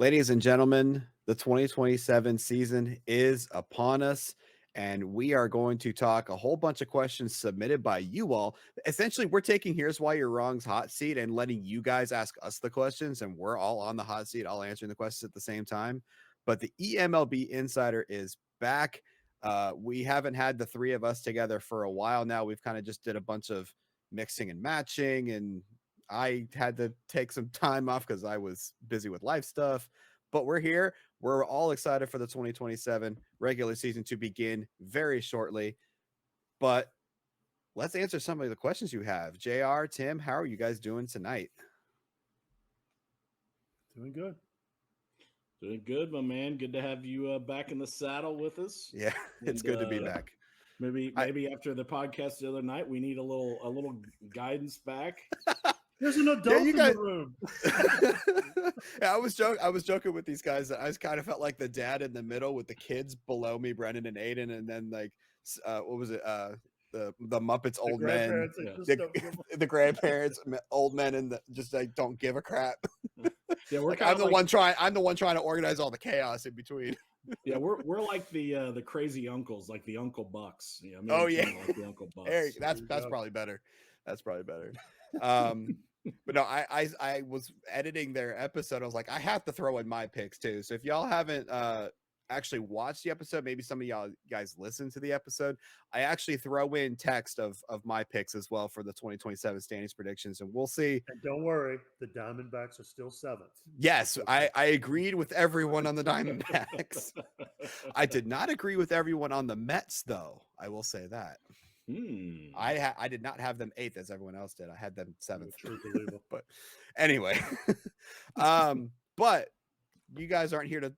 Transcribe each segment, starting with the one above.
Ladies and gentlemen, the 2027 season is upon us, and we are going to talk a whole bunch of questions submitted by you all. Essentially, we're taking Here's Why You're Wrong's hot seat and letting you guys ask us the questions, and we're all on the hot seat, all answering the questions at the same time. But the eMLB Insider is back. We haven't had the three of us together for a while now. We've kind of just did a bunch of mixing and matching, and I had to take some time off because I was busy with life stuff. But we're here. We're all excited for the 2027 regular season to begin very shortly. But let's answer some of the questions you have. JR, Tim, how are you guys doing tonight? Doing good. Doing good, my man. Good to have you back in the saddle with us. Yeah, it's good to be back. Maybe after the podcast the other night, we need a little guidance back. There's an adult in the room. Yeah, I was joking with these guys that I kind of felt like the dad in the middle with the kids below me, Brendan and Aiden, and then like what was it? The Muppets old men, the grandparents, old men, and just like don't give a crap. Yeah, we're like, I'm the one trying to organize all the chaos in between. Yeah, we're like the crazy uncles, like the Uncle Bucks. Yeah, like the Uncle Bucks. Eric, that's probably better. That's probably better. But no, I was editing their episode. I was like, I have to throw in my picks too. So if y'all haven't actually watched the episode, maybe some of y'all guys listen to the episode, I actually throw in text of my picks as well for the 2027 standings predictions, and we'll see. And don't worry, the Diamondbacks are still 7th. Yes, I agreed with everyone on the Diamondbacks. I did not agree with everyone on the Mets, though. I will say that. I did not have them 8th as everyone else did. I had them 7th. But anyway, but you guys aren't here to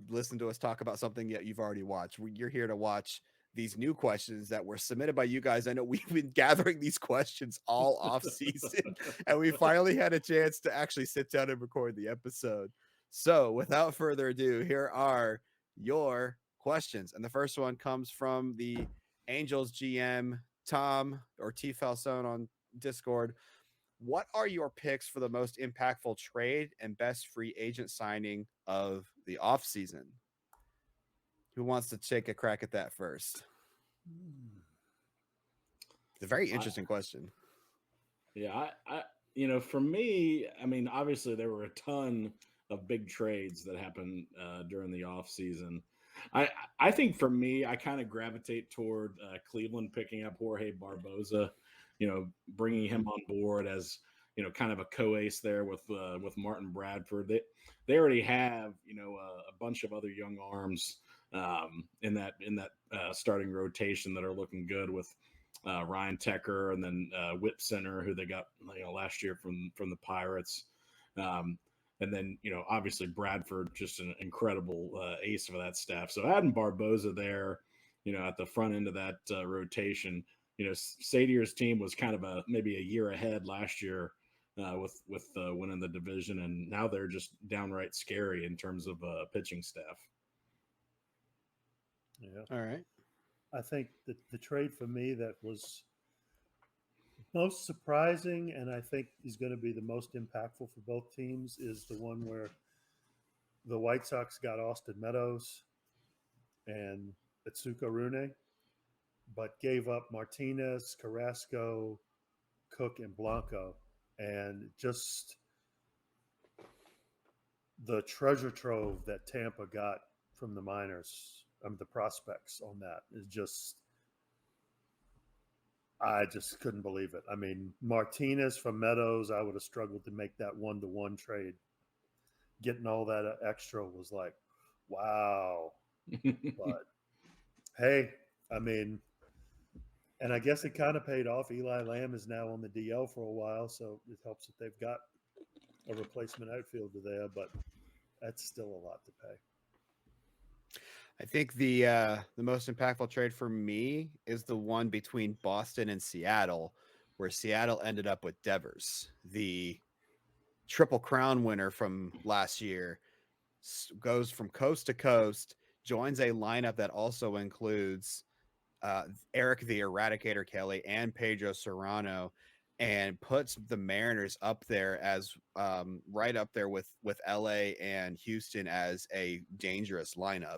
listen to us talk about something yet you've already watched. You're here to watch these new questions that were submitted by you guys. I know we've been gathering these questions all off season, and we finally had a chance to actually sit down and record the episode. So without further ado, here are your questions. And the first one comes from the Angels GM, Tom, or tfalsone on Discord. What are your picks for the most impactful trade and best free agent signing of the offseason? Who wants to take a crack at that first? It's a very interesting question. Yeah, I for me, I mean, obviously there were a ton of big trades that happened during the offseason. I think for me, I kind of gravitate toward Cleveland picking up Jorge Barbosa, bringing him on board as, kind of a co-ace there with Martin Bradford. They already have, a bunch of other young arms in that starting rotation that are looking good with Ryan Tecker and then Whit Center, who they got last year from the Pirates. And then, obviously Bradford, just an incredible ace for that staff. So adding Barbosa there, at the front end of that rotation, Sadier's team was kind of maybe a year ahead last year with winning the division, and now they're just downright scary in terms of pitching staff. Yeah. All right. I think that the trade for me that was most surprising, and I think is going to be the most impactful for both teams, is the one where the White Sox got Austin Meadows and Atsuko Rune, but gave up Martinez, Carrasco, Cook, and Blanco. And just the treasure trove that Tampa got from the minors, the prospects on that is just, I just couldn't believe it. I mean, Martinez from Meadows, I would have struggled to make that 1-to-1 trade. Getting all that extra was like, wow. But hey, I mean, and I guess it kind of paid off. Eli Lamb is now on the DL for a while, so it helps that they've got a replacement outfielder there, but that's still a lot to pay. I think the most impactful trade for me is the one between Boston and Seattle, where Seattle ended up with Devers, the Triple Crown winner from last year, goes from coast to coast, joins a lineup that also includes Eric the Eradicator Kelly and Pedro Serrano. and puts the Mariners up there as right up there with LA and Houston as a dangerous lineup.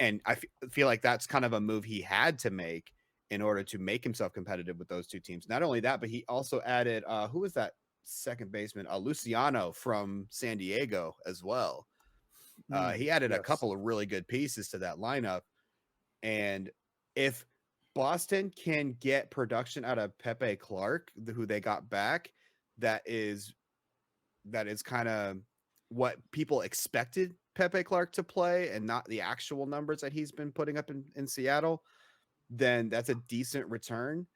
And I feel like that's kind of a move he had to make in order to make himself competitive with those two teams. Not only that, but he also added who was that second baseman? Luciano from San Diego as well. He added a couple of really good pieces to that lineup. And if Boston can get production out of Pepe Clark, who they got back, that is kind of what people expected Pepe Clark to play and not the actual numbers that he's been putting up in Seattle, then that's a decent return.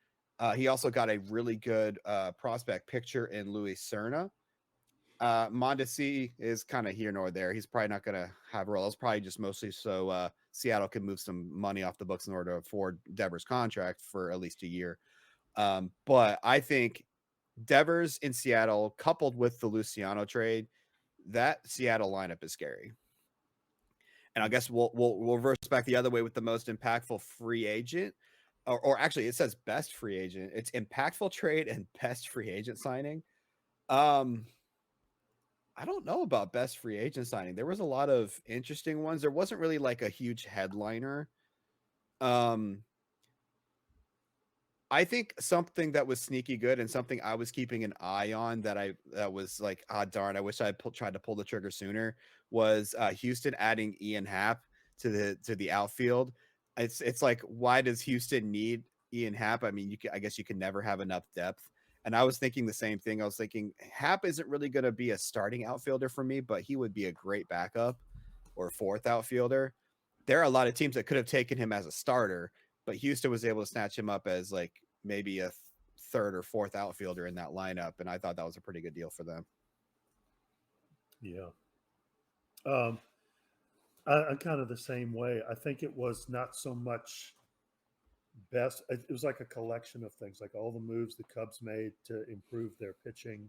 He also got a really good prospect picture in Luis Serna. Mondesi is kind of here nor there. He's probably not going to have a role. It's probably just mostly so Seattle can move some money off the books in order to afford Devers' contract for at least a year. But I think Devers in Seattle, coupled with the Luciano trade, that Seattle lineup is scary. And I guess we'll reverse back the other way with the most impactful free agent, or actually it says best free agent. It's impactful trade and best free agent signing. I don't know about best free agent signing. There was a lot of interesting ones. There wasn't really like a huge headliner. I think something that was sneaky good and something I was keeping an eye on that was like, darn, I wish I tried to pull the trigger sooner, was Houston adding Ian Happ to the outfield. It's like, why does Houston need Ian Happ? I mean, I guess you can never have enough depth. And I was thinking the same thing. I was thinking Happ isn't really going to be a starting outfielder for me, but he would be a great backup or fourth outfielder. There are a lot of teams that could have taken him as a starter, but Houston was able to snatch him up as like maybe a third or fourth outfielder in that lineup. And I thought that was a pretty good deal for them. Yeah. I'm kind of the same way. I think it was not so much best. It was like a collection of things, like all the moves the Cubs made to improve their pitching,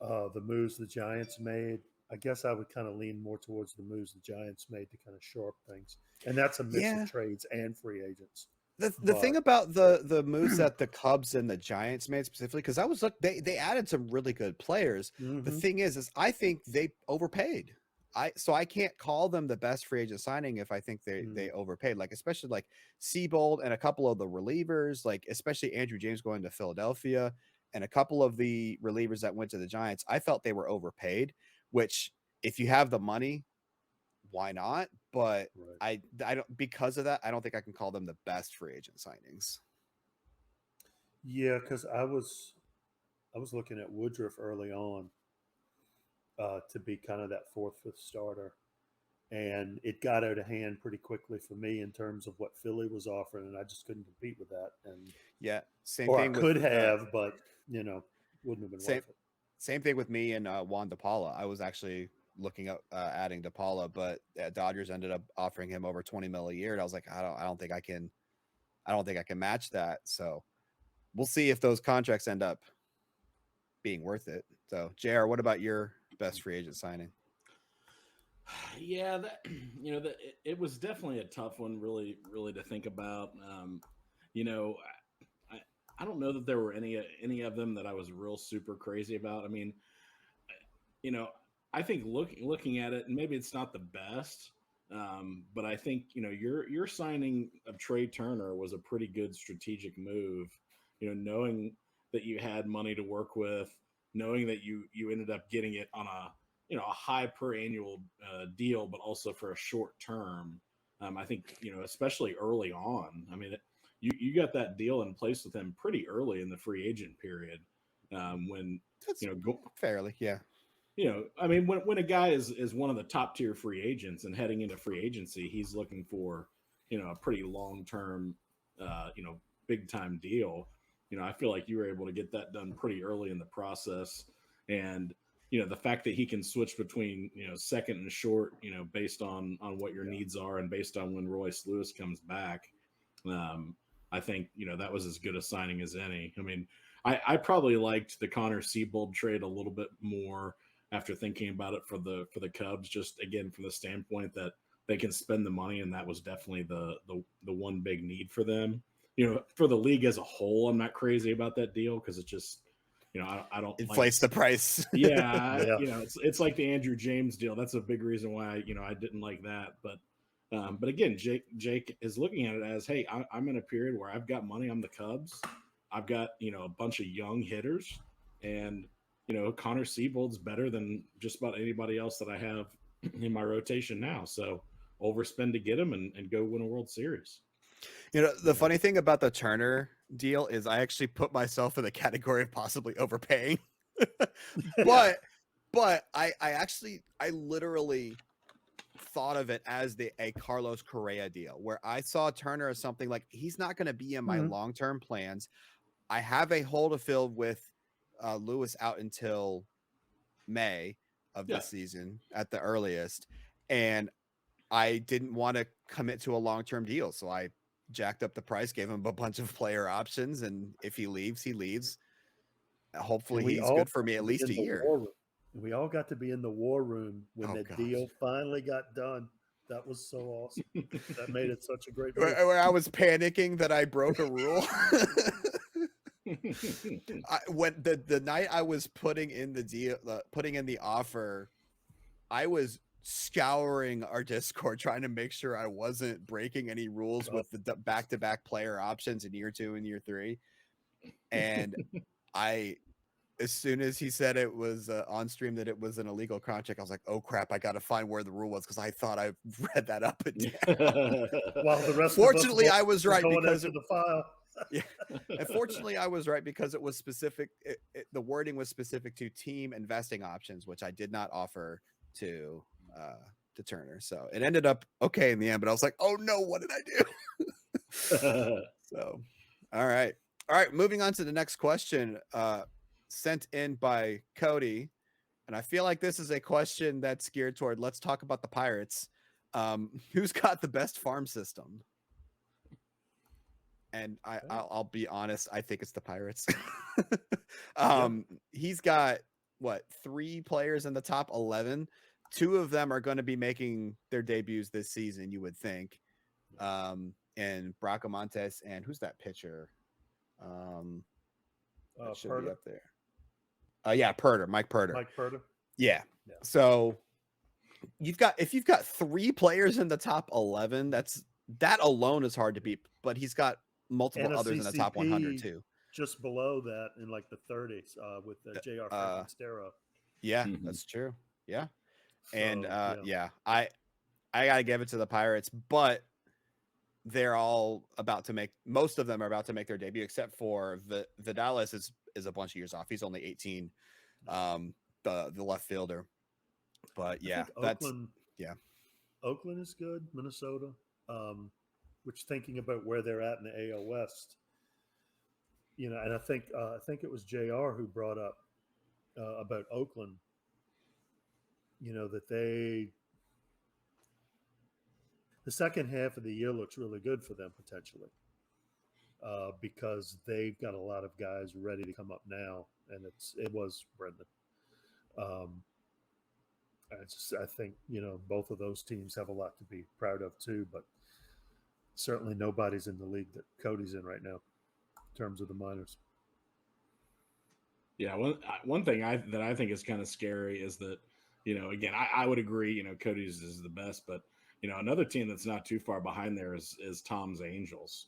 the moves the Giants made. I guess I would kind of lean more towards the moves the Giants made to kind of shore up things. And that's a mix of trades and free agents. The thing about the moves that the Cubs and the Giants made specifically, because they added some really good players. Mm-hmm. The thing is I think they overpaid. So I can't call them the best free agent signing if I think they overpaid, like especially like Seabold and a couple of the relievers, like especially Andrew James going to Philadelphia and a couple of the relievers that went to the Giants. I felt they were overpaid, which if you have the money, why not? But right. I don't, because of that, I don't think I can call them the best free agent signings. Yeah, because I was looking at Woodruff early on to be kind of that fourth, fifth starter, and it got out of hand pretty quickly for me in terms of what Philly was offering, and I just couldn't compete with that. And yeah, same or thing. I could have, but wouldn't have been worth it. Same thing with me and Juan DePaula. I was actually looking at adding DePaula, but Dodgers ended up offering him over $20 million a year, and I was like, I don't think I can match that. So we'll see if those contracts end up being worth it. So JR, what about your best free agent signing? Yeah, it was definitely a tough one, really to think about. I don't know that there were any of them that I was real super crazy about. I mean, I think looking at it, and maybe it's not the best, but I think your signing of Trey Turner was a pretty good strategic move. Knowing that you had money to work with, knowing that you ended up getting it on a high per annual deal, but also for a short term. I think especially early on. I mean, you got that deal in place with him pretty early in the free agent period. When that's fairly, yeah. I mean, when a guy is one of the top tier free agents and heading into free agency, he's looking for a pretty long term, big time deal. I feel like you were able to get that done pretty early in the process, and the fact that he can switch between second and short, based on what your needs are and based on when Royce Lewis comes back, I think that was as good a signing as any. I mean, I probably liked the Connor Seabold trade a little bit more after thinking about it for the Cubs, just again from the standpoint that they can spend the money, and that was definitely the one big need for them. For the league as a whole, I'm not crazy about that deal because it just I don't inflates the price. Yeah, it's like the Andrew James deal. That's a big reason why I didn't like that. But again, Jake is looking at it as, hey, I'm in a period where I've got money on the Cubs. I've got a bunch of young hitters, and Connor Siebold's better than just about anybody else that I have in my rotation now. So overspend to get him and go win a World Series. The funny thing about the Turner deal is I actually put myself in the category of possibly overpaying. but I literally thought of it as a Carlos Correa deal, where I saw Turner as something like, he's not going to be in my long-term plans. I have a hole to fill with Lewis out until May of this season at the earliest, and I didn't want to commit to a long-term deal, so I jacked up the price, gave him a bunch of player options, and if he leaves, he leaves. Hopefully he's good for me at least a year. We all got to be in the war room when the deal finally got done. That was so awesome. That made it such a great move. Where I was panicking that I broke a rule. When the night I was putting in the offer, I was scouring our Discord trying to make sure I wasn't breaking any rules with the back-to-back player options in year 2 and year 3. And as soon as he said it was on stream that it was an illegal contract, I was like, oh crap, I got to find where the rule was, because I thought I read that up and down. Well, the rest fortunately, of us I was right because the file. Yeah, and fortunately, I was right because it was specific. The wording was specific to team investing options, which I did not offer to Turner. So it ended up okay in the end. But I was like, oh no, what did I do? So, all right. Moving on to the next question, sent in by Cody, and I feel like this is a question that's geared toward, let's talk about the Pirates. Who's got the best farm system? And I'll be honest, I think it's the Pirates. He's got 3 players in the top 11. 2 of them are going to be making their debuts this season, you would think. And Bracamontes, and who's that pitcher? Should be up there. Perter, Mike Perter. Yeah. So if you've got 3 players in the top 11, that alone is hard to beat. But he's got multiple others in the top 100 too. Just below that in like the 30s with J.R. Stero. Yeah, that's true. Yeah. So, and I gotta give it to the Pirates, but they're all most of them are about to make their debut, except for Vidalis is a bunch of years off. He's only 18, the left fielder. But Oakland is good. Minnesota, which, thinking about where they're at in the AL West, and I think it was JR who brought up about Oakland, that the second half of the year looks really good for them potentially, because they've got a lot of guys ready to come up now, and it was Brendan. I think both of those teams have a lot to be proud of too, but certainly nobody's in the league that Cody's in right now in terms of the minors. Yeah, one thing that I think is kind of scary is that, again, I would agree, Cody's is the best, but another team that's not too far behind there is Tom's Angels,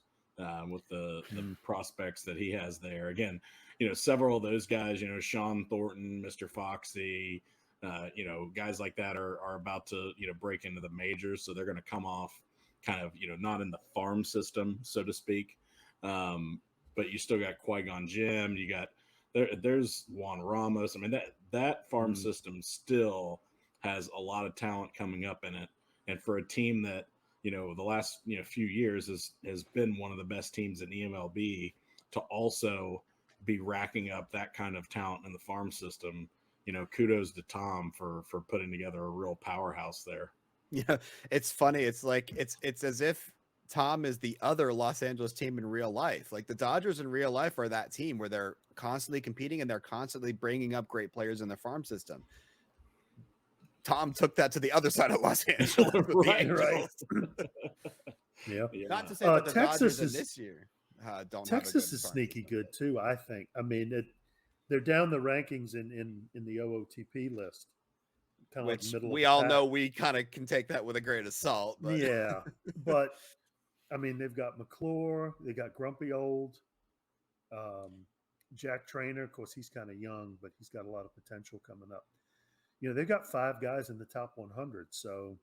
with the prospects that he has there. Again, several of those guys, Sean Thornton, Mr. Foxy, guys like that are about to, break into the majors. So they're going to come off kind of, not in the farm system, so to speak. But you still got Qui-Gon Jim. You got there's Juan Ramos. I mean, that farm system still has a lot of talent coming up in it. And for a team that, the last, few years has been one of the best teams in eMLB, to also be racking up that kind of talent in the farm system, kudos to Tom for putting together a real powerhouse there. Yeah, it's funny. It's like it's as if Tom is the other Los Angeles team in real life. Like the Dodgers in real life are that team where they're constantly competing and they're constantly bringing up great players in their farm system. Tom took that to the other side of Los Angeles. Right. Yeah. Not to say that the Texas Dodgers this year Texas is sneaky good too, I think. I mean, they're down the rankings in the OOTP list, kind of like Which middle we of the all pack. know we kind of can take that with a grain of salt. But. Yeah, but I mean, they've got McClure, they got Grumpy Old, Jack Trainer. Of course, he's kind of young, but he's got a lot of potential coming up. They've got 5 guys in the top 100. So,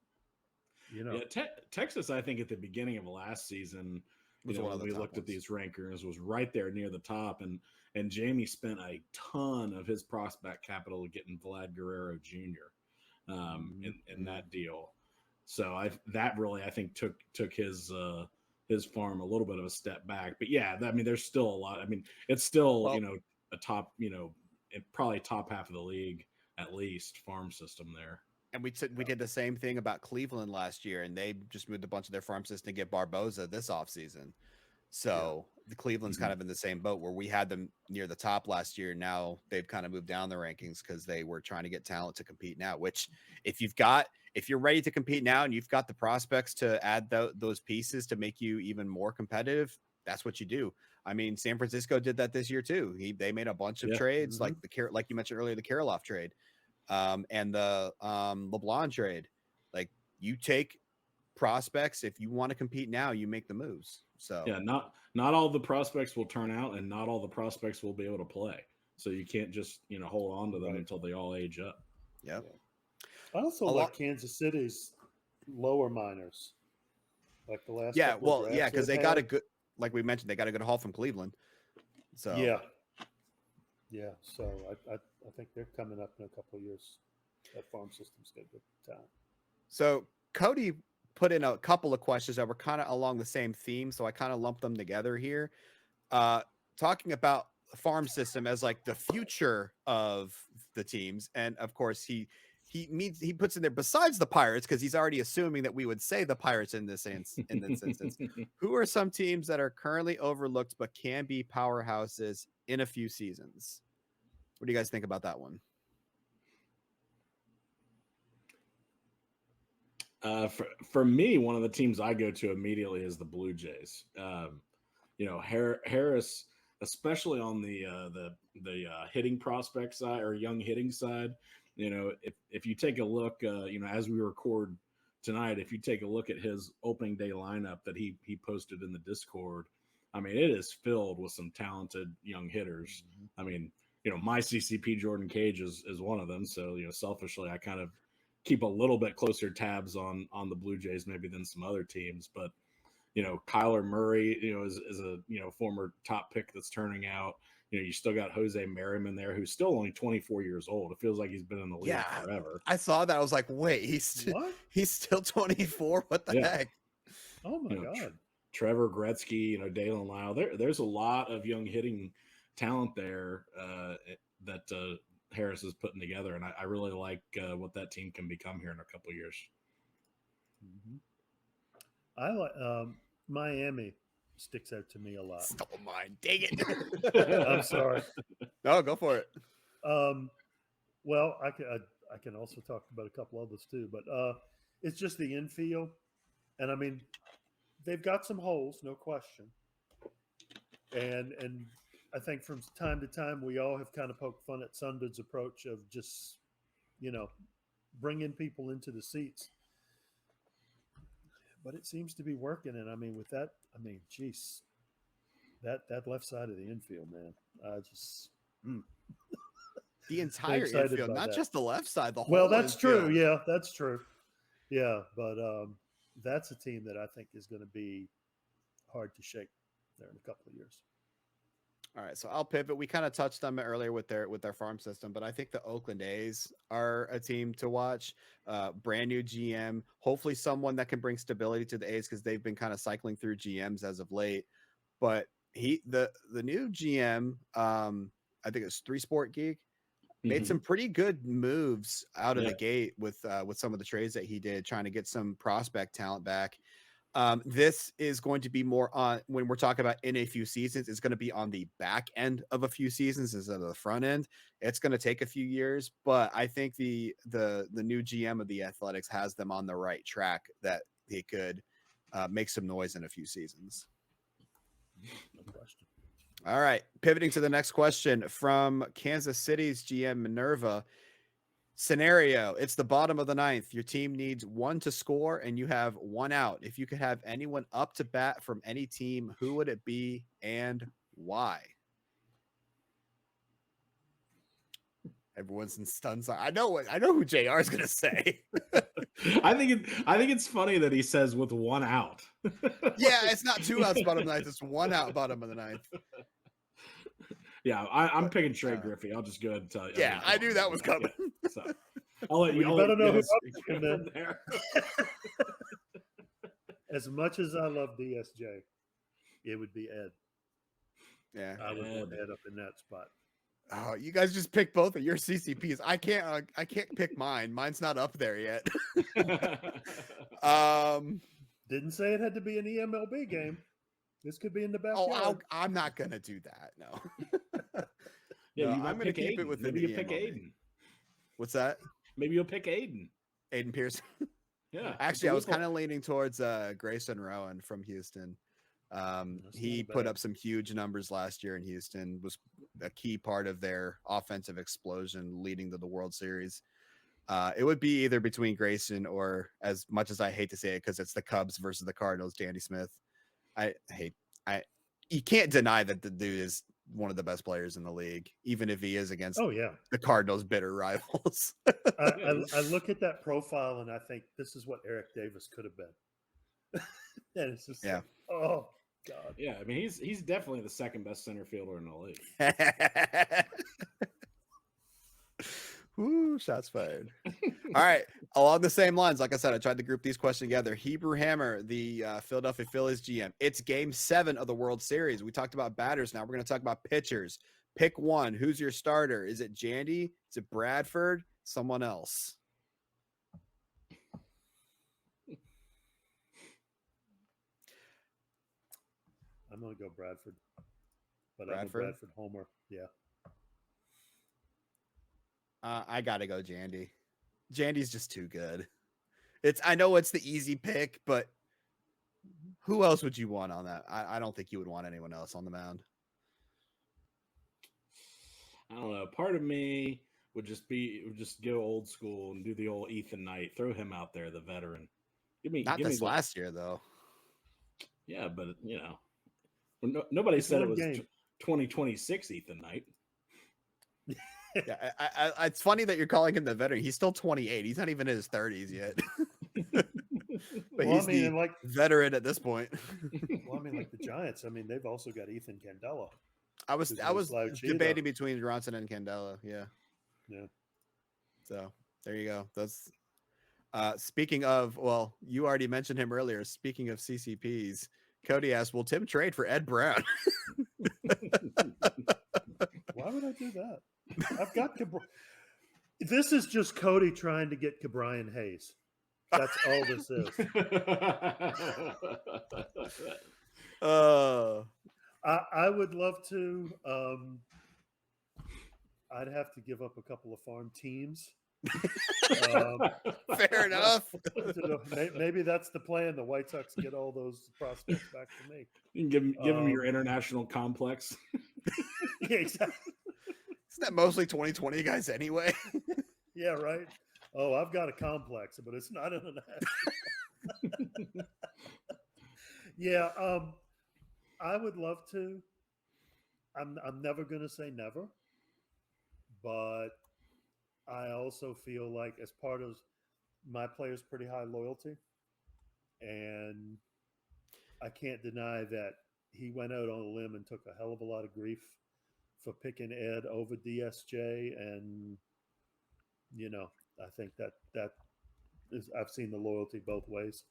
Yeah, Texas, I think at the beginning of last season, when we looked at these rankers, was right there near the top, and Jamie spent a ton of his prospect capital getting Vlad Guerrero Jr. In that deal. So that really I think took his farm a little bit of a step back. But yeah, I mean, there's still a lot. I mean, it's still a top probably top half of the league at least farm system there. And we did the same thing about Cleveland last year, and they just moved a bunch of their farm system to get Barboza this offseason. So the Cleveland's kind of in the same boat where we had them near the top last year. Now they've kind of moved down the rankings because they were trying to get talent to compete now, which if you're ready to compete now and you've got the prospects to add those pieces to make you even more competitive, that's what you do. I mean, San Francisco did that this year too. They made a bunch of trades like you mentioned earlier, the Kirilloff trade. And the LeBlanc trade. Like, you take prospects. If you want to compete now, you make the moves. So yeah, not all the prospects will turn out, and not all the prospects will be able to play. So you can't just hold on to them until they all age up. Yep. I also like Kansas City's lower minors, like the last. Because they got a good, like we mentioned, they got a good haul from Cleveland. So yeah. So I think they're coming up in a couple of years. That farm system's got good talent. So Cody put in a couple of questions that were kind of along the same theme, so I kind of lumped them together here. Talking about the farm system as like the future of the teams, and of course he puts in there besides the Pirates, because he's already assuming that we would say the Pirates in this instance. Who are some teams that are currently overlooked but can be powerhouses in a few seasons? What do you guys think about that one? For me, one of the teams I go to immediately is the Blue Jays. Harris, especially on the hitting prospect side or young hitting side. If you take a look, as we record tonight, if you take a look at his opening day lineup that he posted in the Discord, I mean, it is filled with some talented young hitters. I mean, my CCP Jordan Cage is one of them. So, selfishly, I kind of keep a little bit closer tabs on the Blue Jays maybe than some other teams. But, Kyler Murray, is a, former top pick that's turning out. You still got Jose Merriman there, who's still only 24 years old. It feels like he's been in the league forever. I saw that. I was like, wait, he's still 24? What the heck? Oh, my God. Trevor Gretzky, Dalen Lyle. There's a lot of young hitting talent there that Harris is putting together, and I really like what that team can become here in a couple of years. I like Miami sticks out to me a lot. Stole mine. Dang it. I'm sorry. No, go for it. Well, I can also talk about a couple others too, but it's just the infield, and I mean, they've got some holes, no question, and I think from time to time we all have kind of poked fun at Sunderd's approach of just, bringing people into the seats. But it seems to be working, and I mean, with that, geez, that left side of the infield, man, the entire infield, not just the left side. The whole. Well, that's infield. true. Yeah, that's true. Yeah, but that's a team that I think is going to be hard to shake there in a couple of years. All right, so I'll pivot. We kind of touched on it earlier with their farm system, but I think the Oakland A's are a team to watch. Brand new GM, hopefully someone that can bring stability to the A's, because they've been kind of cycling through GMs as of late. But the new GM, I think it's 3 Sport Geek, made some pretty good moves out of the gate with some of the trades that he did, trying to get some prospect talent back. This is going to be more on, when we're talking about in a few seasons, it's going to be on the back end of a few seasons instead of the front end. It's going to take a few years, but I think the new GM of the Athletics has them on the right track, that they could make some noise in a few seasons. No question. All right. Pivoting to the next question from Kansas City's GM Minerva. Scenario: it's the bottom of the ninth. Your team needs one to score, and you have one out. If you could have anyone up to bat from any team, who would it be and why? Everyone's in stuns. I know who JR is going to say. I think it's funny that he says with one out. Yeah, it's not two outs bottom of the ninth. It's one out bottom of the ninth. Yeah, I'm picking Trey Griffey. I'll just go ahead and tell you. Yeah, I knew that was coming. Yeah, so I'll let you. You better know who I'm I'm there. As much as I love DSJ, it would be Ed. Yeah, I would want Ed up in that spot. Oh, you guys just pick both of your CCPs. I can't pick mine. Mine's not up there yet. Didn't say it had to be an eMLB game. This could be in the backyard. Oh, I'm not gonna do that. No. Yeah, no, I'm gonna keep it with Maybe you pick Aiden. What's that? Maybe you'll pick Aiden. Aiden Pearson. Yeah. Actually, I was kind of leaning towards Grayson Rowan from Houston. He put up some huge numbers last year in Houston, was a key part of their offensive explosion leading to the World Series. It would be either between Grayson or, as much as I hate to say it, because it's the Cubs versus the Cardinals, Danny Smith. You can't deny that the dude is one of the best players in the league, even if he is against the Cardinals' bitter rivals. I look at that profile and I think this is what Eric Davis could have been. And it's just like, oh God. Yeah, I mean he's definitely the second best center fielder in the league. Woo, shots fired. All right. Along the same lines, like I said, I tried to group these questions together. Hebrew Hammer, the Philadelphia Phillies GM. It's game 7 of the World Series. We talked about batters. Now we're going to talk about pitchers. Pick one. Who's your starter? Is it Jandy? Is it Bradford? Someone else? I'm going to go Bradford. But I'm a Bradford homer. Yeah. I got to go Jandy. Jandy's just too good. I know it's the easy pick, but who else would you want on that? I don't think you would want anyone else on the mound. I don't know. Part of me would just go old school and do the old Ethan Knight. Throw him out there, the veteran. Give me last year though. Yeah, but nobody said it was 2026 Ethan Knight. Yeah, it's funny that you're calling him the veteran. He's still 28. He's not even in his 30s yet. But he's the veteran at this point. Well, I mean, like the Giants. I mean, they've also got Ethan Candela. I was debating between Johnson and Candela. Yeah. So there you go. That's speaking of. Well, you already mentioned him earlier. Speaking of CCPs, Cody asked, "Will Tim trade for Ed Brown?" Why would I do that? I've got this is just Cody trying to get Ke'Bryan Hayes. That's all this is. I would love to. I'd have to give up a couple of farm teams. Fair enough. Maybe that's the plan. The White Sox get all those prospects back to me. You can give them your international complex. Yeah, exactly. Isn't that mostly 2020 guys anyway? Yeah, right. Oh, I've got a complex, but it's not in that. Yeah, I would love to. I'm never going to say never, but I also feel like as part of my players' pretty high loyalty, and I can't deny that he went out on a limb and took a hell of a lot of grief for picking Ed over DSJ, and I think that is, I've seen the loyalty both ways.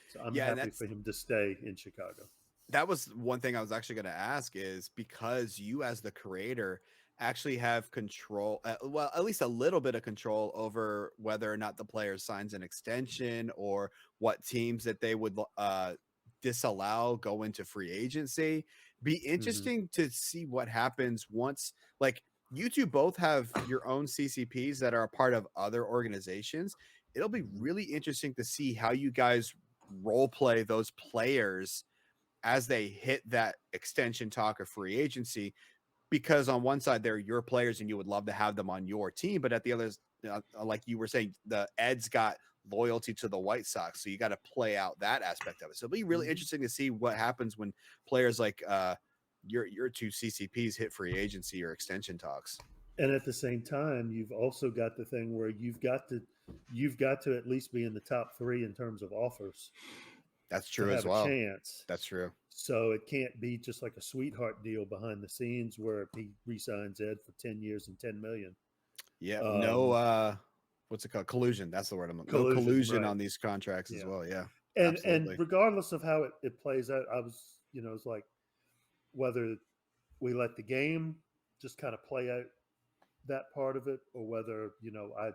So I'm happy for him to stay in Chicago. That was one thing I was actually going to ask, is because you as the creator actually have control, well, at least a little bit of control over whether or not the player signs an extension or what teams that they would disallow go into free agency. Be interesting to see what happens once, like, you two both have your own CCPs that are a part of other organizations. It'll be really interesting to see how you guys role play those players as they hit that extension talk or free agency, because on one side they're your players and you would love to have them on your team, but at the others, like you were saying, the Eds got loyalty to the White Sox, so you got to play out that aspect of it. So it'll be really interesting to see what happens when players like your two CCPs hit free agency or extension talks. And at the same time, you've also got the thing where you've got to at least be in the top 3 in terms of offers. That's true to as have well. a chance. That's true. So it can't be just like a sweetheart deal behind the scenes where he re-signs Ed for 10 years and $10 million. Yeah. No. What's it called? Collusion. That's the word I'm looking for. No collusion right. on these contracts as well. Yeah. And regardless of how it plays out, I was, it's like whether we let the game just kind of play out that part of it, or whether, I,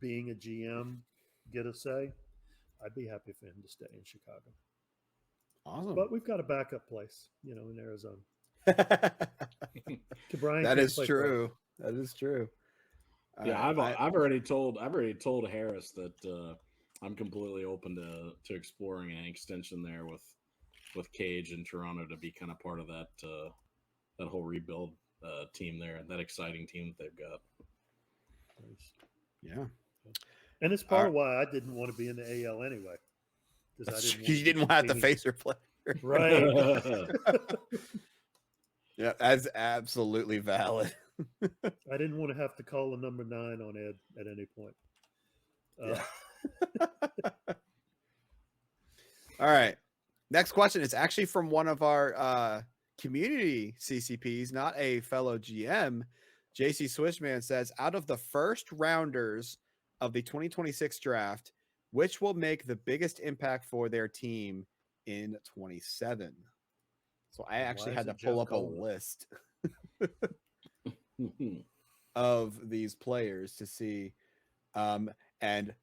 being a GM, get a say, I'd be happy for him to stay in Chicago. Awesome. But we've got a backup place, in Arizona. That is true. That is true. Yeah, I've already told Harris that I'm completely open to exploring an extension there with Cage in Toronto to be kind of part of that whole rebuild team there, that exciting team that they've got. Yeah. And it's part of why I didn't want to be in the AL anyway. Because you didn't want to face your player. Right. Yeah, that's absolutely valid. I didn't want to have to call a number 9 on Ed at any point. All right. Next question is actually from one of our community CCPs, not a fellow GM. JC Swishman says, out of the first rounders of the 2026 draft, which will make the biggest impact for their team in 27? So I actually had to pull up a list of these players to see. And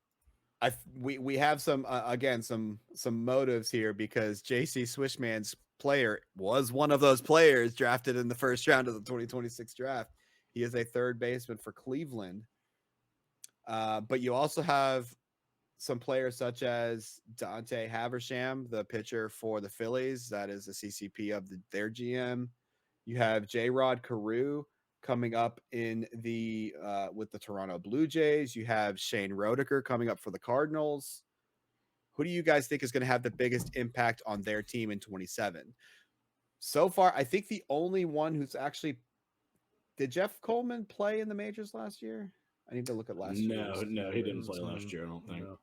we have some again some motives here, because JC Swishman's player was one of those players drafted in the first round of the 2026 draft. He is a third baseman for Cleveland. But you also have some players such as Dante Haversham, the pitcher for the Phillies. That is the CCP of their GM. You have J-Rod Carew coming up in the with the Toronto Blue Jays. You have Shane Roediger coming up for the Cardinals. Who do you guys think is going to have the biggest impact on their team in 27? So far, I think the only one who's actually... Did Jeff Coleman play in the majors last year? I need to look at last year. No, he didn't play last year, I don't think. No.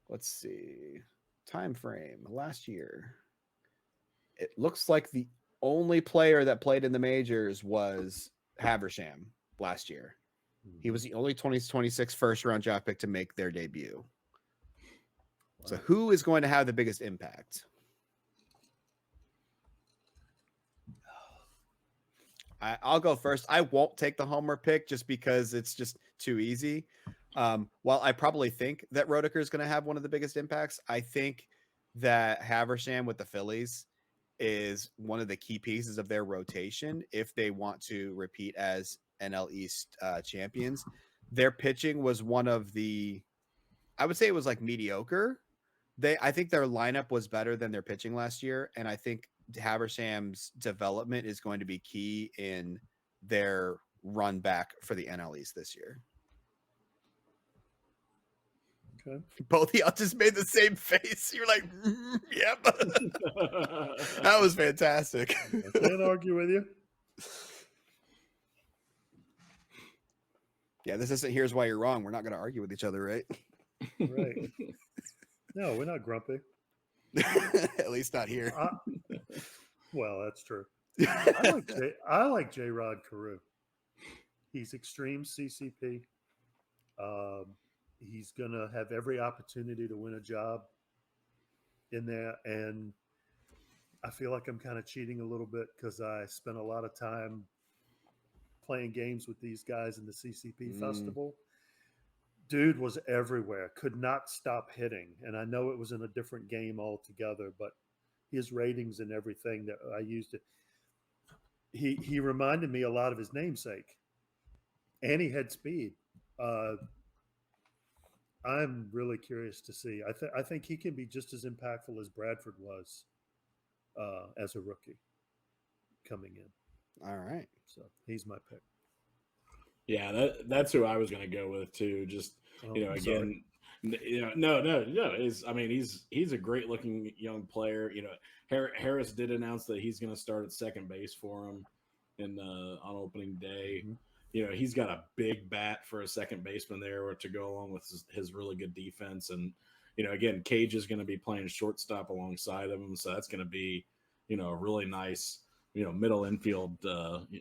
Let's see. Time frame. Last year. It looks like the only player that played in the majors was Haversham last year. He was the only 2026 first-round draft pick to make their debut. Wow. So who is going to have the biggest impact? I'll go first. I won't take the homer pick just because it's just too easy. While I probably think that Roediger is going to have one of the biggest impacts, I think that Haversham with the Phillies is one of the key pieces of their rotation if they want to repeat as NL East champions. Their pitching was one of the... I would say it was like mediocre. I think their lineup was better than their pitching last year, and I think Haversham's development is going to be key in their run back for the NL East this year. Okay. Both of y'all just made the same face. You're like, yep. That was fantastic. I can't argue with you. Yeah, this isn't here's why you're wrong. We're not going to argue with each other, right? Right. No, we're not grumpy. At least not here. Well, that's true. I like J-Rod Carew. He's extreme CCP. He's going to have every opportunity to win a job in there. And I feel like I'm kind of cheating a little bit because I spent a lot of time playing games with these guys in the CCP festival. Dude was everywhere, could not stop hitting. And I know it was in a different game altogether, but his ratings and everything that I used it. He reminded me a lot of his namesake, and he had speed. I'm really curious to see. I think he can be just as impactful as Bradford was as a rookie coming in. All right. So he's my pick. Yeah, that's who I was going to go with too. Just again, no. He's a great looking young player. Harris did announce that he's going to start at second base for him on opening day. Mm-hmm. He's got a big bat for a second baseman there to go along with his really good defense. And again, Cage is going to be playing shortstop alongside of him, so that's going to be a really nice middle infield,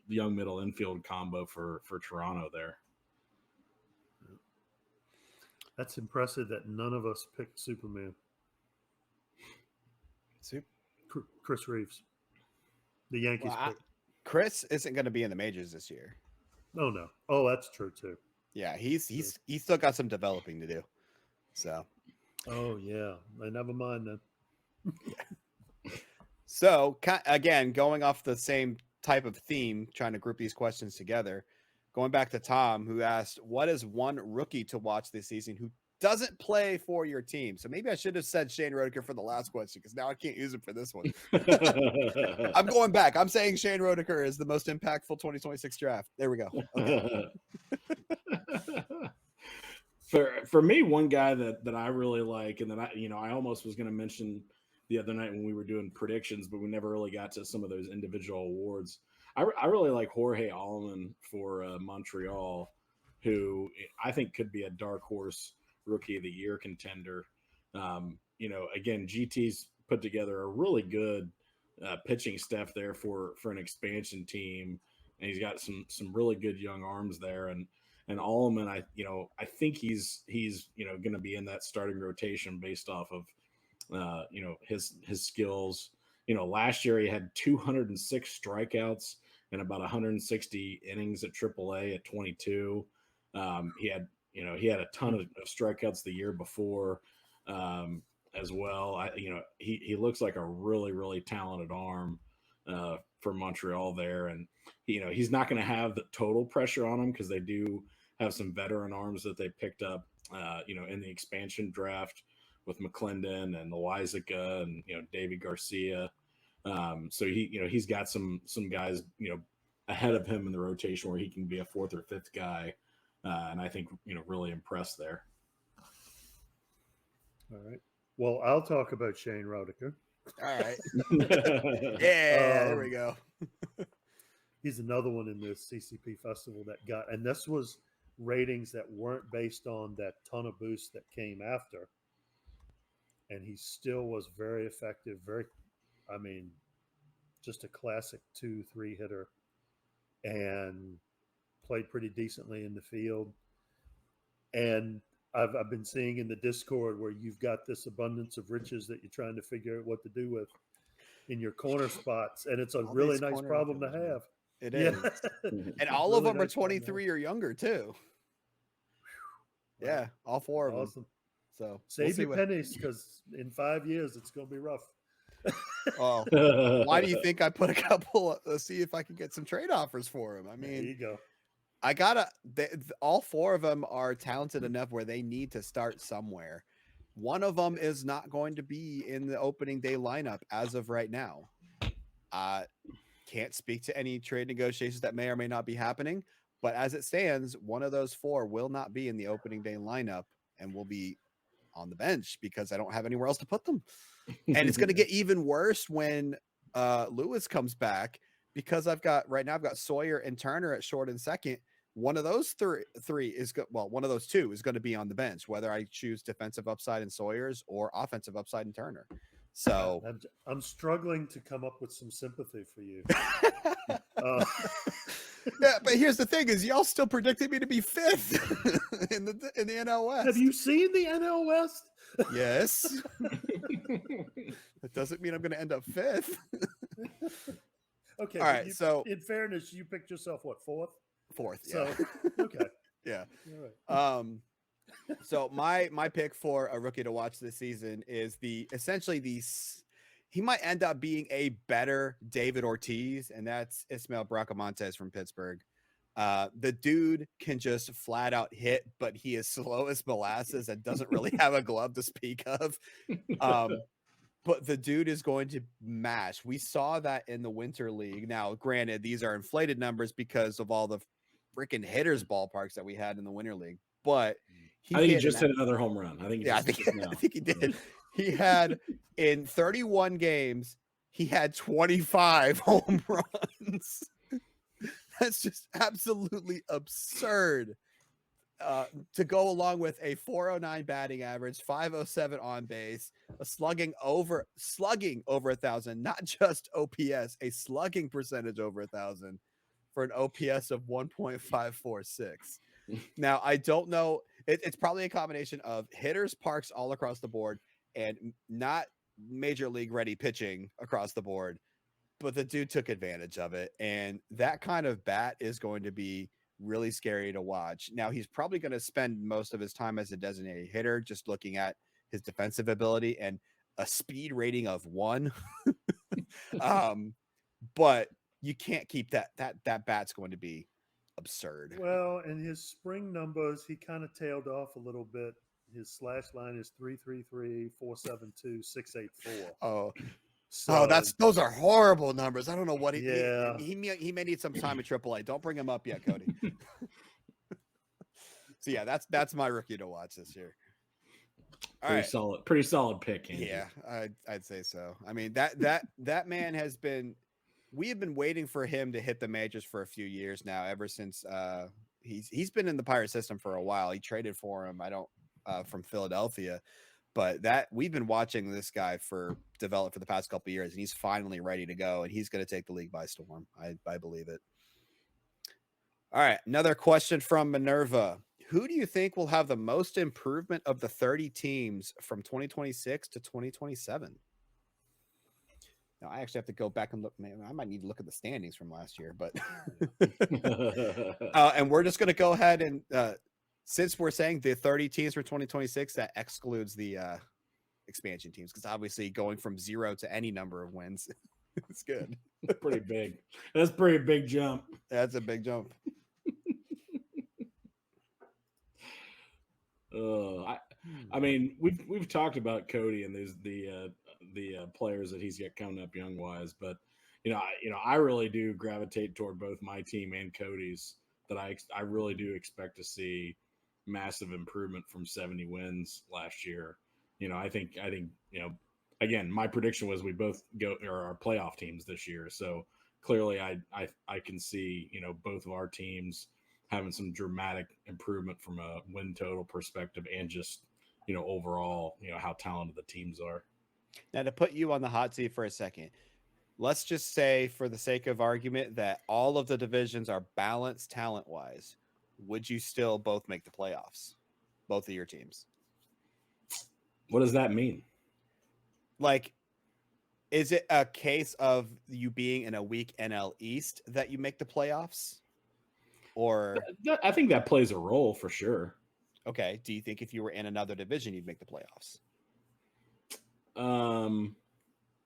young middle infield combo for Toronto there. That's impressive that none of us picked Superman. Chris Reeves, the Yankees pick. Chris isn't going to be in the majors this year. No. Oh, that's true too. Yeah, he's still got some developing to do. So. Oh yeah, never mind then. Yeah. So again, going off the same type of theme, trying to group these questions together, going back to Tom, who asked, what is one rookie to watch this season who doesn't play for your team? So maybe I should have said Shane Rodiker for the last question, because now I can't use it for this one. I'm going back. I'm saying Shane Rodiker is the most impactful 2026 draft. There we go. Okay. For me, one guy that I really like, and that I almost was going to mention the other night when we were doing predictions, but we never really got to some of those individual awards. I really like Jorge Allman for Montreal, who I think could be a dark horse rookie of the year contender. Again, GT's put together a really good pitching staff there for an expansion team, and he's got some really good young arms there. And Allman, I think he's going to be in that starting rotation based off of his skills. Last year he had 206 strikeouts and about 160 innings at AAA at 22. He had a ton of strikeouts the year before as well. He looks like a really, really talented arm for Montreal there. And he's not going to have the total pressure on him because they do have some veteran arms that they picked up in the expansion draft with McClendon and Loizaga and Davy Garcia. So he's got some guys ahead of him in the rotation where he can be a fourth or fifth guy, and I think really impressed there. All right. Well, I'll talk about Shane Rodiker. All right. Yeah, there we go. He's another one in this CCP festival that got, and this was ratings that weren't based on that ton of boost that came after. And he still was very effective, just a classic 2-3 hitter, and played pretty decently in the field. And I've been seeing in the Discord where you've got this abundance of riches that you're trying to figure out what to do with in your corner spots, and it's a really nice problem to have. It is. And all of them are 23 or younger too. Yeah, all four of them. So save your pennies, because in 5 years it's going to be rough. Oh, why do you think I put a couple? See if I can get some trade offers for him. I mean, there you go. I all four of them are talented enough where they need to start somewhere. One of them is not going to be in the opening day lineup as of right now. Can't speak to any trade negotiations that may or may not be happening, but as it stands, one of those four will not be in the opening day lineup and will be on the bench because I don't have anywhere else to put them. And it's going to get even worse when Lewis comes back, because I've got Sawyer and Turner at short and second. One of those three is one of those two is going to be on the bench, whether I choose defensive upside in Sawyer's or offensive upside in Turner. So I'm struggling to come up with some sympathy for you. Yeah, but here's the thing: is y'all still predicting me to be fifth in the NL West? Have you seen the NL West? Yes. That doesn't mean I'm going to end up fifth. Okay. All right. So, in fairness, you picked yourself what, fourth? Fourth. So Yeah. okay. Yeah. All right. So my pick for a rookie to watch this season is he might end up being a better David Ortiz, and that's Ismael Bracamontes from Pittsburgh. The dude can just flat out hit, but he is slow as molasses and doesn't really have a glove to speak of. but the dude is going to mash. We saw that in the Winter League. Now, granted, these are inflated numbers because of all the freaking hitters ballparks that we had in the Winter League. But I think he just hit another home run. I think. I think he did. He had in 31 games, he had 25 home runs. That's just absolutely absurd. To go along with a 409 batting average, 507 on base, a slugging over 1,000, not just OPS, a slugging percentage over 1,000 for an OPS of 1.546. Now, I don't know. It's probably a combination of hitters, parks all across the board, and not major league ready pitching across the board. But the dude took advantage of it. And that kind of bat is going to be really scary to watch. Now, he's probably going to spend most of his time as a designated hitter, just looking at his defensive ability and a speed rating of 1. But you can't keep that bat's going to be absurd. Well, in his spring numbers, he kind of tailed off a little bit. His slash line is 333, 472, 684. Oh. So, those are horrible numbers. I don't know what he may need some time at AAA. Don't bring him up yet, Cody. So yeah, that's my rookie to watch this year. Pretty solid pick. Andrew. Yeah, I'd say so. I mean that man has been. We have been waiting for him to hit the majors for a few years now. Ever since he's been in the Pirate system for a while. He traded for him. From Philadelphia. But we've been watching this guy develop for the past couple of years, and he's finally ready to go, and he's going to take the league by storm. I believe it. All right, another question from Minerva. Who do you think will have the most improvement of the 30 teams from 2026 to 2027? Now, I actually have to go back and look. Man, I might need to look at the standings from last year, but and we're just going to go ahead and since we're saying the 30 teams for 2026, that excludes the expansion teams, because obviously going from 0 to any number of wins is good. Pretty big. That's a pretty big jump. That's a big jump. I mean, we've talked about Cody and the players that he's got coming up young wise, but I really do gravitate toward both my team and Cody's. That I really do expect to see massive improvement from 70 wins last year. I think again, my prediction was we both are our playoff teams this year. So clearly I can see, both of our teams having some dramatic improvement from a win total perspective and just, overall, how talented the teams are. Now, to put you on the hot seat for a second, let's just say, for the sake of argument, that all of the divisions are balanced talent-wise. Would you still both make the playoffs? Both of your teams? What does that mean? Like, is it a case of you being in a weak NL East that you make the playoffs? Or I think that plays a role for sure. Okay. Do you think if you were in another division, you'd make the playoffs?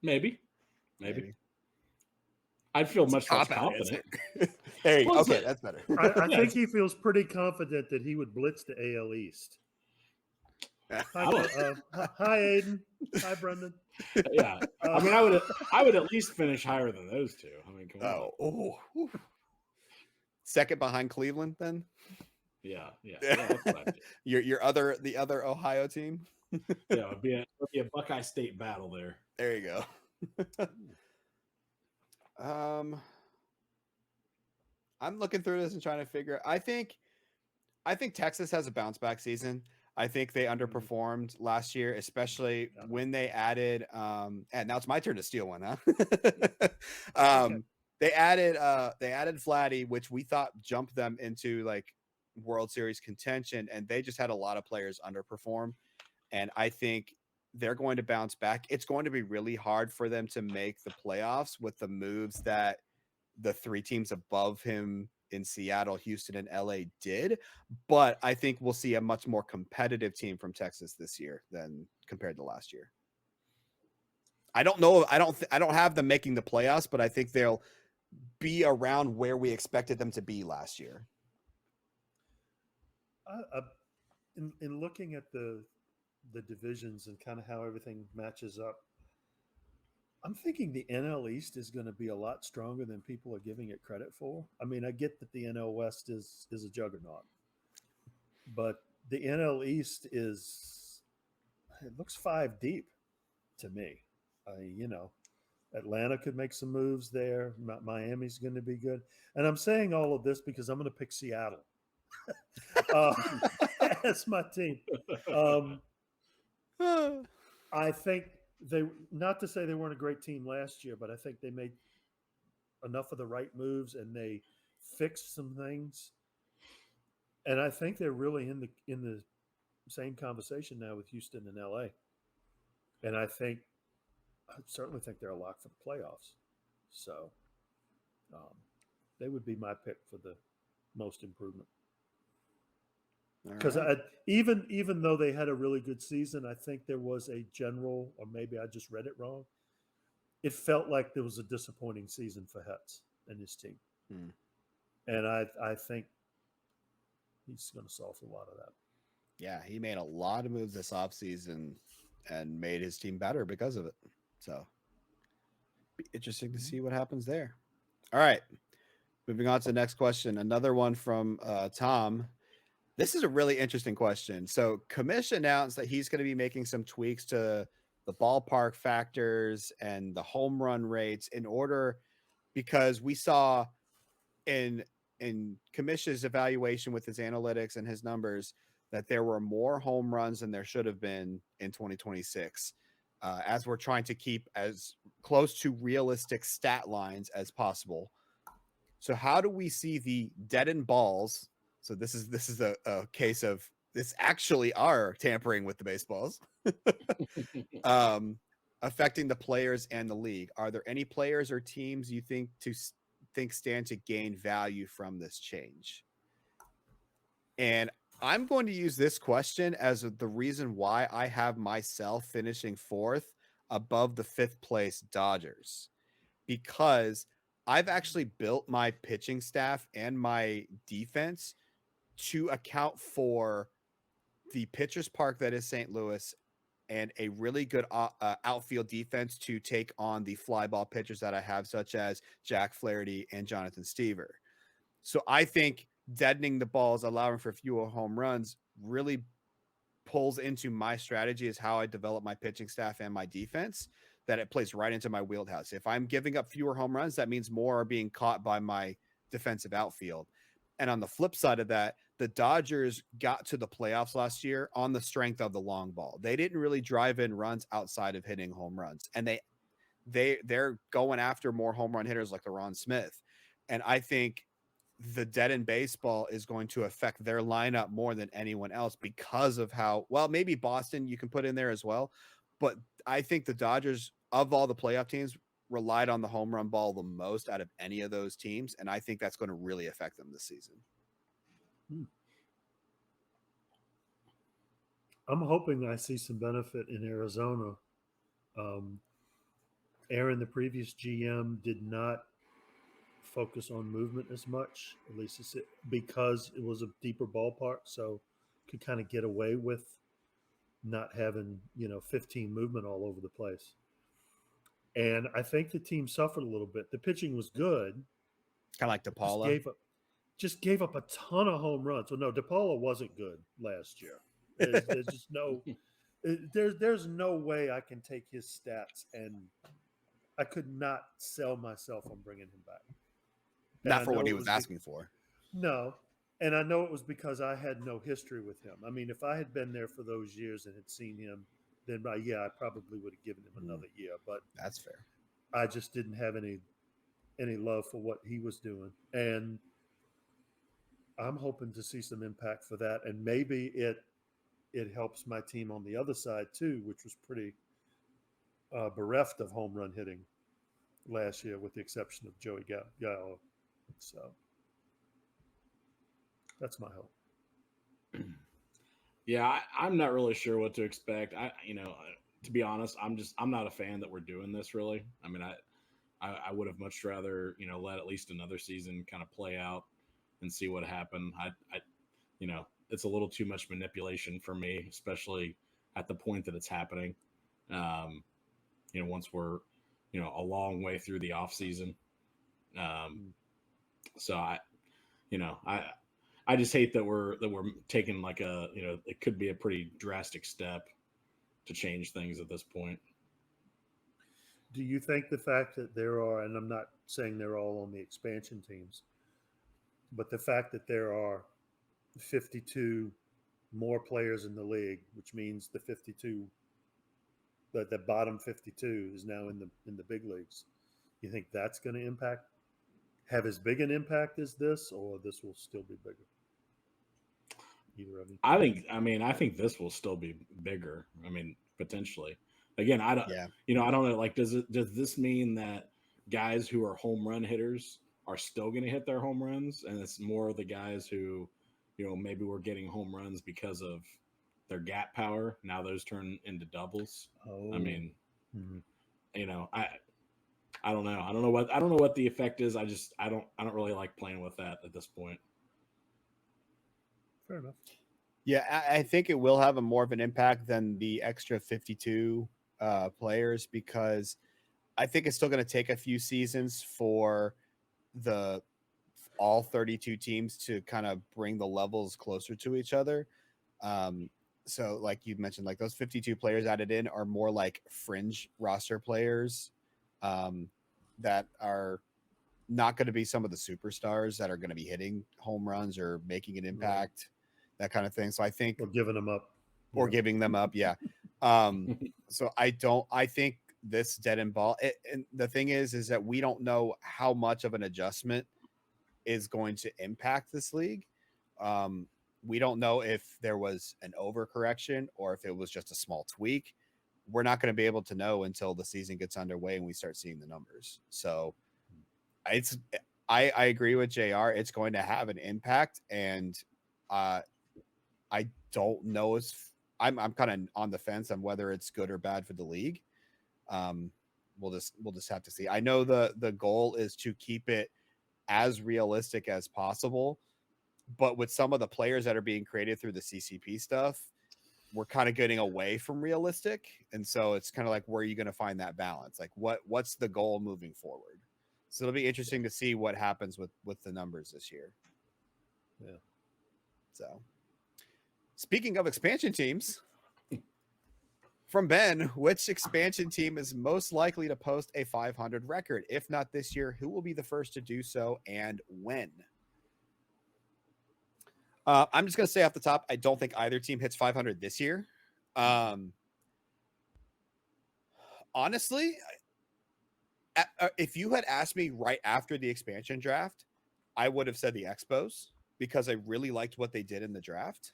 Maybe. I'd feel much less confident. There you go. Okay, that's better. I think he feels pretty confident that he would blitz the AL East. Hi, Aiden. Hi, Brendan. Yeah, I mean, I would at least finish higher than those two. I mean, come on. Second behind Cleveland, then. Yeah. That's what I do. The other Ohio team. Yeah, it'd be a Buckeye State battle there. There you go. I'm looking through this and trying to figure. I think Texas has a bounce back season. I think they underperformed last year, especially when they added. And now it's my turn to steal one, huh? They added Vladdy, which we thought jumped them into like World Series contention, and they just had a lot of players underperform. And I think they're going to bounce back. It's going to be really hard for them to make the playoffs with the moves that the three teams above him in Seattle, Houston, and LA did. But I think we'll see a much more competitive team from Texas this year than compared to last year. I don't know. I don't have them making the playoffs, but I think they'll be around where we expected them to be last year. In looking at the divisions and kind of how everything matches up, I'm thinking the NL East is going to be a lot stronger than people are giving it credit for. I mean, I get that the NL West is a juggernaut, but the NL East it looks 5 deep to me. Atlanta could make some moves there. Miami's going to be good. And I'm saying all of this because I'm going to pick Seattle uh, as my team. I think not to say they weren't a great team last year, but I think they made enough of the right moves and they fixed some things. And I think they're really in the same conversation now with Houston and LA. And I certainly think they're a lock for the playoffs. So they would be my pick for the most improvement. Because even though they had a really good season, I think there was a general, or maybe I just read it wrong. It felt like there was a disappointing season for Hetz and his team. And I think he's going to solve a lot of that. Yeah, he made a lot of moves this offseason and made his team better because of it. So be interesting to see what happens there. All right. Moving on to the next question. Another one from Tom. This is a really interesting question. So Commish announced that he's going to be making some tweaks to the ballpark factors and the home run rates because we saw in Commish's evaluation with his analytics and his numbers that there were more home runs than there should have been in 2026, as we're trying to keep as close to realistic stat lines as possible. So how do we see the deadened balls? So this is a case of this actually are tampering with the baseballs, affecting the players and the league. Are there any players or teams you think stand to gain value from this change? And I'm going to use this question as the reason why I have myself finishing 4th above the 5th place Dodgers, because I've actually built my pitching staff and my defense to account for the pitcher's park that is St. Louis and a really good outfield defense to take on the fly ball pitchers that I have, such as Jack Flaherty and Jonathan Stever. So I think deadening the balls, allowing for fewer home runs, really pulls into my strategy as how I develop my pitching staff and my defense, that it plays right into my wheelhouse. If I'm giving up fewer home runs, that means more are being caught by my defensive outfield. And on the flip side of that, the Dodgers got to the playoffs last year on the strength of the long ball. They didn't really drive in runs outside of hitting home runs. And they're going after more home run hitters like LeRon Smith. And I think the deadened baseball is going to affect their lineup more than anyone else because of how, well, maybe Boston you can put in there as well. But I think the Dodgers, of all the playoff teams, relied on the home run ball the most out of any of those teams. And I think that's going to really affect them this season. I'm hoping I see some benefit in Arizona. Aaron, the previous GM, did not focus on movement as much, at least because it was a deeper ballpark, so could kind of get away with not having 15 movement all over the place. And I think the team suffered a little bit. The pitching was good, kind of like DePaula. Just gave up a ton of home runs. So no, DePaula wasn't good last year. There's just no there's no way I can take his stats, and I could not sell myself on bringing him back. Not for what he was asking for. No. And I know it was because I had no history with him. I mean, if I had been there for those years and had seen him, then I probably would have given him another year. But that's fair. I just didn't have any love for what he was doing. And I'm hoping to see some impact for that. And maybe it helps my team on the other side too, which was pretty bereft of home run hitting last year, with the exception of Joey Gallo. So that's my hope. Yeah, I'm not really sure what to expect. To be honest, I'm not a fan that we're doing this really. I mean, I would have much rather, let at least another season kind of play out and see what happened. It's a little too much manipulation for me, especially at the point that it's happening. Once we're, a long way through the off season. So I just hate that we're taking like it could be a pretty drastic step to change things at this point. Do you think the fact that there are, and I'm not saying they're all on the expansion teams, but the fact that there are 52 more players in the league, which means the bottom 52 is now in the big leagues, you think that's going to have as big an impact as this, or this will still be bigger? Either of you. I think this will still be bigger. I mean, potentially. Again, I don't know. Like, does this mean that guys who are home run hitters are still going to hit their home runs, and it's more of the guys who, maybe were getting home runs because of their gap power. Now those turn into doubles. Oh. I mean, I don't know. I don't know what the effect is. I don't really like playing with that at this point. Fair enough. Yeah, I think it will have more of an impact than the extra 52 players, because I think it's still going to take a few seasons for all 32 teams to kind of bring the levels closer to each other. So like you mentioned, like those 52 players added in are more like fringe roster players that are not going to be some of the superstars that are going to be hitting home runs or making an impact, that kind of thing. So I think, or giving them up. Yeah. So I think this dead end ball, and the thing is that we don't know how much of an adjustment is going to impact this league. We don't know if there was an overcorrection or if it was just a small tweak. We're not going to be able to know until the season gets underway and we start seeing the numbers. So I agree with JR. It's going to have an impact, and I don't know if I'm kind of on the fence on whether it's good or bad for the league. We'll just have to see. I know the goal is to keep it as realistic as possible, but with some of the players that are being created through the CCP stuff, we're kind of getting away from realistic. And so it's kind of like, where are you going to find that balance? Like what's the goal moving forward? So it'll be interesting to see what happens with the numbers this year. Yeah. So speaking of expansion teams, from Ben, which expansion team is most likely to post a 500 record? If not this year, who will be the first to do so and when? I'm just going to say off the top, I don't think either team hits 500 this year. Honestly, if you had asked me right after the expansion draft, I would have said the Expos, because I really liked what they did in the draft.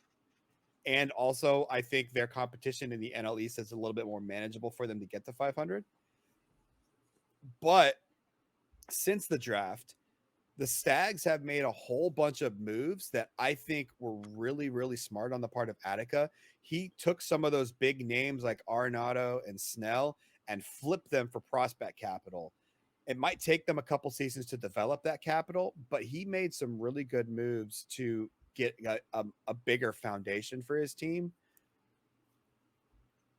And also, I think their competition in the NL East is a little bit more manageable for them to get to 500. But since the draft, the Stags have made a whole bunch of moves that I think were really, really smart on the part of Attica. He took some of those big names like Arenado and Snell and flipped them for prospect capital. It might take them a couple seasons to develop that capital, but he made some really good moves to get a bigger foundation for his team.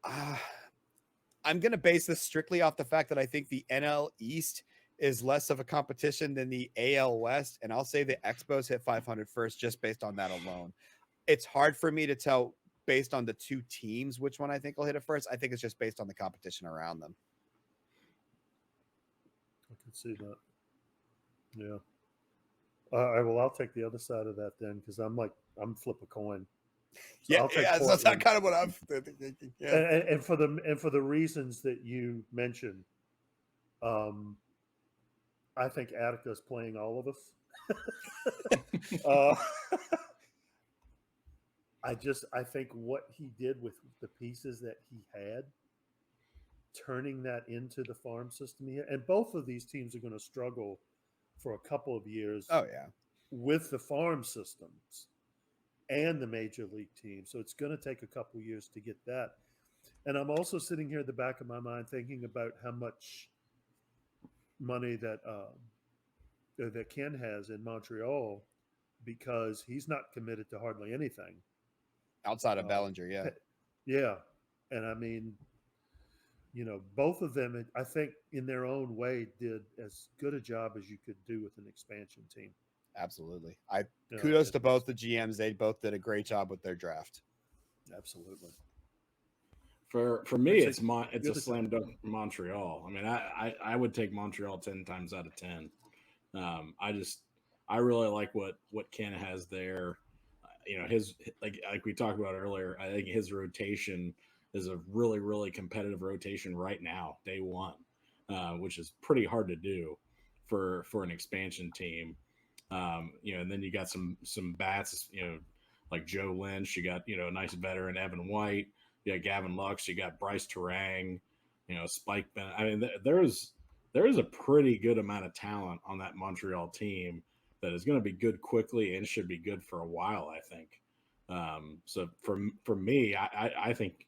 I'm going to base this strictly off the fact that I think the NL East is less of a competition than the AL West, and I'll say the Expos hit 500 first just based on that alone. It's hard for me to tell based on the two teams which one I think will hit it first. I think it's just based on the competition around them. I can see that. Yeah. All right, well, I'll take the other side of that then, because I'm flip a coin. So that's kind of what I'm thinking. Yeah. And for the reasons that you mentioned, I think Attica's playing all of us. I think what he did with the pieces that he had, turning that into the farm system here, and both of these teams are going to struggle for a couple of years. Oh yeah, with the farm systems and the major league team. So it's going to take a couple of years to get that. And I'm also sitting here at the back of my mind thinking about how much money that Ken has in Montreal, because he's not committed to hardly anything outside of Bellinger. Yeah. Yeah. And I mean, both of them, I think, in their own way, did as good a job as you could do with an expansion team. Absolutely. Kudos to both the GMs. They both did a great job with their draft. Absolutely. For me, it's a slam dunk Montreal. I mean, I would take Montreal 10 times out of 10. I really like what Ken has there. His like we talked about earlier. I think his rotation is a really, really competitive rotation right now, day one, which is pretty hard to do for an expansion team. And then you got some bats, like Joe Lynch. You got a nice veteran Evan White. You got Gavin Lux. You got Bryce Terang. Spike Bennett. I mean, there is a pretty good amount of talent on that Montreal team that is going to be good quickly and should be good for a while, I think. So for me, I think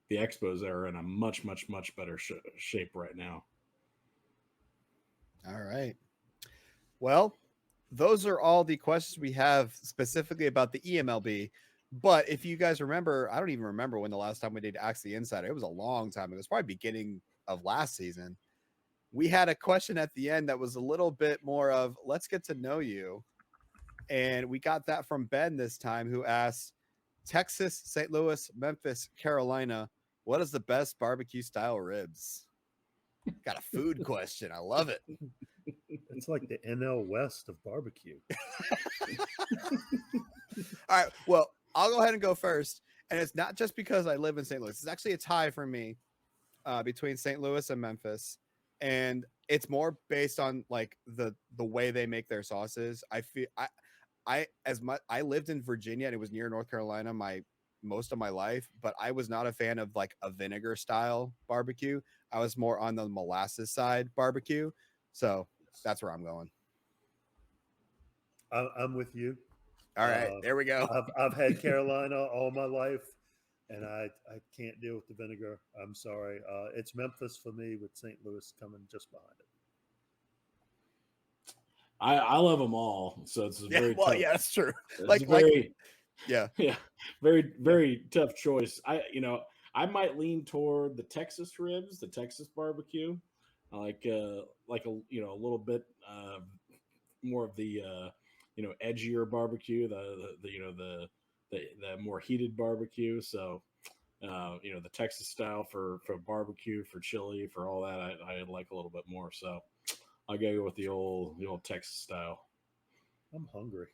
the Expos are in a much, much, much better shape right now. All right. Well, those are all the questions we have specifically about the eMLB. But if you guys remember, I don't even remember when the last time we did Ask the Insider. It was a long time. It was probably beginning of last season. We had a question at the end that was a little bit more of, let's get to know you. And we got that from Ben this time, who asked, Texas, St. Louis, Memphis, Carolina, what is the best barbecue style ribs? Got a food question. I love it. It's like the NL West of barbecue. All right. Well, I'll go ahead and go first. And it's not just because I live in St. Louis. It's actually a tie for me between St. Louis and Memphis. And it's more based on like the way they make their sauces. I feel I lived in Virginia and it was near North Carolina most of my life, but I was not a fan of like a vinegar style barbecue. I was more on the molasses side barbecue. So that's where I'm going. I'm with you. All right, there we go. I've had Carolina all my life, and I can't deal with the vinegar. I'm sorry. It's Memphis for me, with St. Louis coming just behind it. I love them all, so it's very tough. Yeah, that's true. Yeah, very, very tough choice. I might lean toward the Texas ribs, the Texas barbecue. I like a little bit more of the edgier barbecue, the more heated barbecue. So the Texas style for barbecue, for chili, for all that, I like a little bit more. So I'll go with the old Texas style. I'm hungry.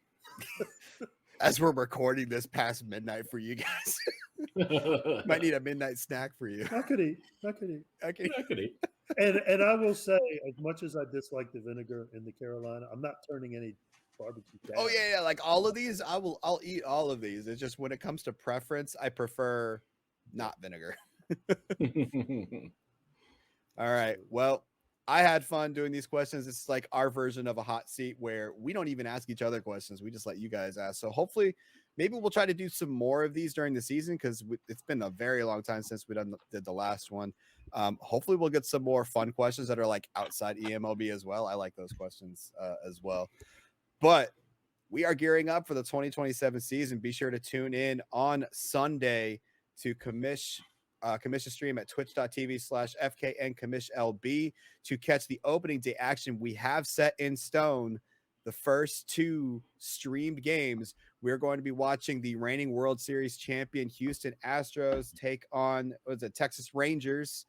As we're recording this past midnight for you guys. Might need a midnight snack for you. I could eat. And I will say, as much as I dislike the vinegar in the Carolina, I'm not turning any barbecue down. Oh yeah, like all of these, I'll eat all of these. It's just when it comes to preference, I prefer not vinegar. All right. Well, I had fun doing these questions. It's like our version of a hot seat where we don't even ask each other questions. We just let you guys ask. So hopefully maybe we'll try to do some more of these during the season, because it's been a very long time since we did the last one. Hopefully we'll get some more fun questions that are like outside eMLB as well. I like those questions as well. But we are gearing up for the 2027 season. Be sure to tune in on Sunday to commish stream at twitch.tv/FKNCommishLB to catch the opening day action. We have set in stone the first two streamed games. We're going to be watching the reigning World Series champion Houston Astros take on Texas Rangers.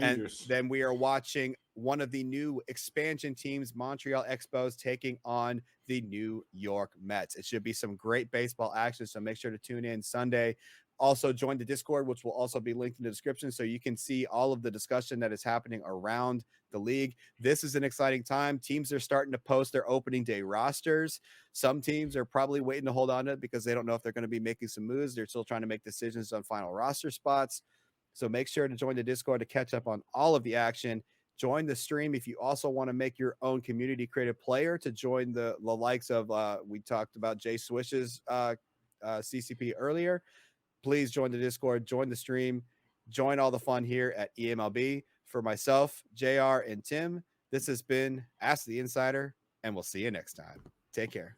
And then we are watching one of the new expansion teams, Montreal Expos, taking on the New York Mets. It should be some great baseball action, so make sure to tune in Sunday. Also join the Discord, which will also be linked in the description, so you can see all of the discussion that is happening around the league. This is an exciting time. Teams are starting to post their opening day rosters. Some teams are probably waiting to hold on to it because they don't know if they're going to be making some moves. They're still trying to make decisions on final roster spots. So make sure to join the Discord to catch up on all of the action. Join the stream if you also want to make your own community creative player to join the likes of, we talked about Jay Swish's CCP earlier. Please join the Discord, join the stream, join all the fun here at eMLB. For myself, JR, and Tim, this has been Ask the Insider, and we'll see you next time. Take care.